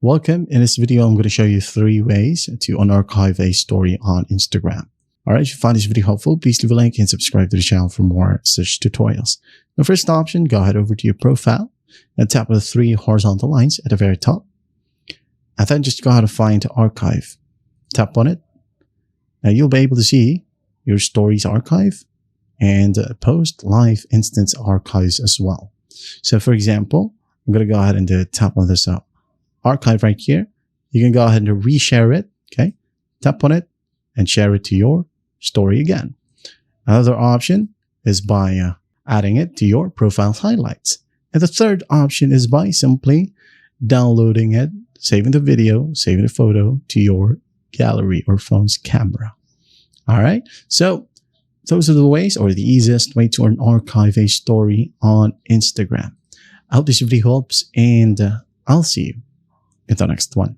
Welcome. In this video, I'm going to show you 3 ways to unarchive a story on Instagram. All right, if you find this video helpful, please leave a like and subscribe to the channel for more such tutorials. The first option, go ahead over to your profile and tap on the 3 horizontal lines at the very top. And then just go ahead and find archive. Tap on it. Now you'll be able to see your stories archive and post live instance archives as well. So for example, I'm going to go ahead and tap on this archive right here. You can go ahead and reshare it. Okay. Tap on it and share it to your story again. Another option is by adding it to your profile highlights. And the third option is by simply downloading it, saving the video, saving the photo to your gallery or phone's camera. All right. So those are the ways, or the easiest way to archive a story on Instagram. I hope this video helps, and I'll see you in the next one.